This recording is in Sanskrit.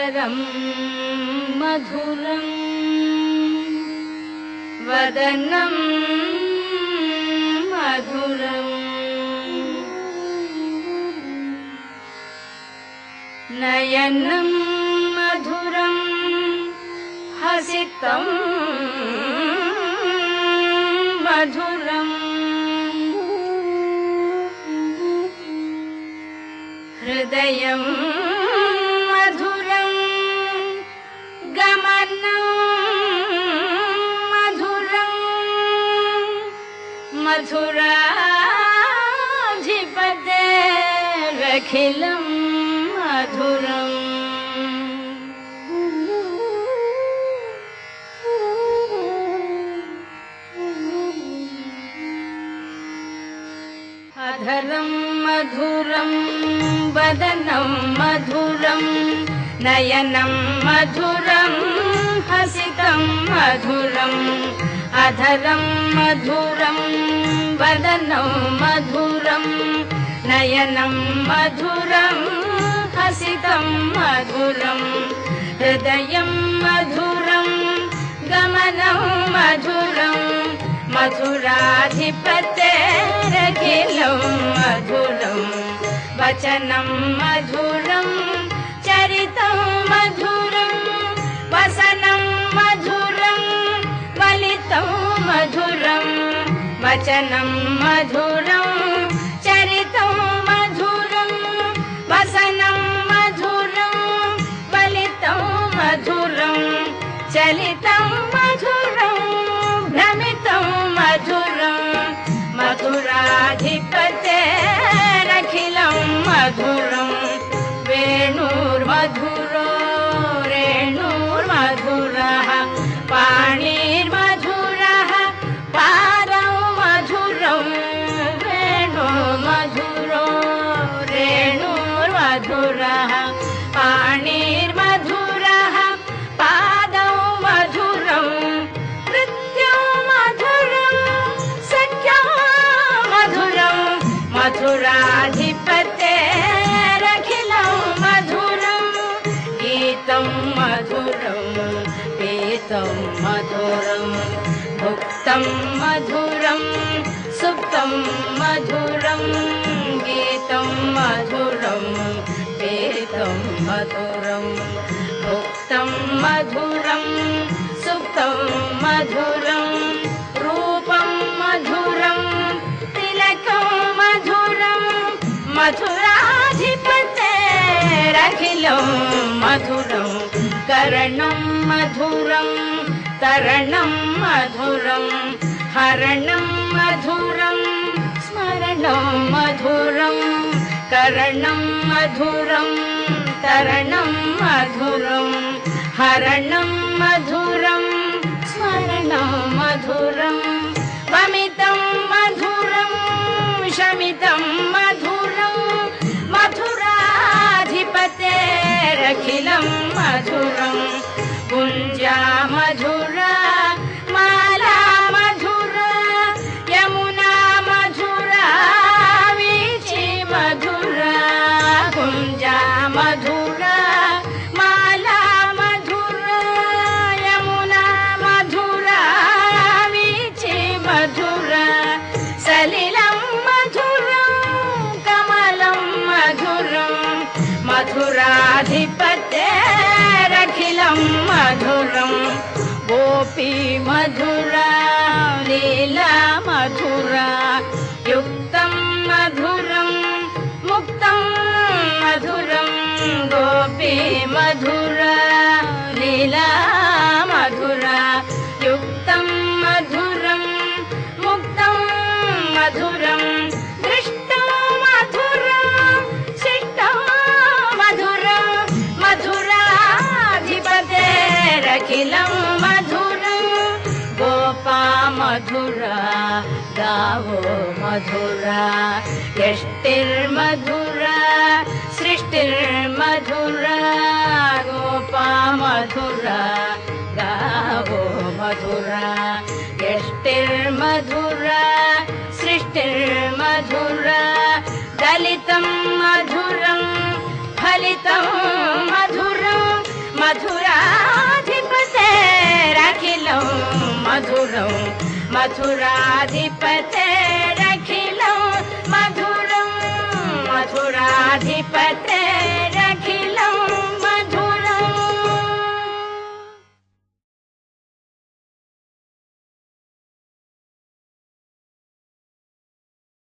अधरं मधुरं वदनं मधुरम् नयनं मधुरं हसितं मधुरम् हृदयं मधुरं गमनं मधुरं मथुराधिपतेरखिलं मधुरम् अधरं मधुरं वदनं मधुरं नयनं मधुरं हसितं मधुरम् अधरं मधुरं वदनं मधुरं नयनं मधुरं हसितं मधुरम् हृदयं मधुरं गमनं मधुरं मथुराधिपतेरखिलं मधुरं वचनं मधुरं चरितं मधुरं वसनं मधुरं वलितं मधुरं वचनं मधुरं चरितं मधुरं वसनं मधुरं वलितं मधुरं चलितं मधुरं भ्रमितं मधुरं मथुराधिपतेरखिलं मधुरं वेणुर्मधुरो रेणुर्मधुरः पाणिर्मधुरः पादौ मधुरं वेणुर्मधुरो रेणुर्मधुरः पाणिर्मधुरः पादौ मधुरं नृत्यं मधुरं सख्यं मधुरं मथुराधिपतेरखिलं मधुरं गीतं मधुरं पीतं मधुरं भुक्तं मधुरं सुप्तं मधुरं गीतं मधुरं पीतं मधुरं भुक्तं मधुरं सुप्तं मधुरं रूपं मधुरं तिलकं मधुरं मथुराधिपतेरखिलं मधुरं करणं मधुरं तरणं मधुरं हरणं मधुरं स्मरणं मधुरं करणं मधुरं तरणं मधुरं हरणं मधुरं स्मरणं मधुरं वमितं मधुरं शमितं मधुरं मथुराधिपतेरखिलं मधुरं कुञ्जा मधुरा माला मधुरा यमुना मधुरा वीची मधुरा कुञ्जा मधुरा माला मधुरा यमुना मधुरा वीची मधुरा सलिलं मधुरं कमलं मधुरं मथुराधिपतेरखिलं मधुरं गोपी मधुरा लीला मधुरा युक्तं मधुरं मुक्तं मधुरं गोपी मधुरा लीला मधुरा युक्तं मधुरं मुक्तं मधुरं दृष्टं मधुरं शिष्टं मधुरं मथुराधिपतेरखिलं मधुरं गोपा मधुरा गावो मधुरा यष्टिर्मधुरा सृष्टिर्मधुरा गोपा मधुरा गावो मधुरा यष्टिर्मधुरा सृष्टिर्मधुरा दलितं मधुरं फलितं मधुरं मधुरं मथुराधिपतेरखिलं मधुरं मथुराधिपते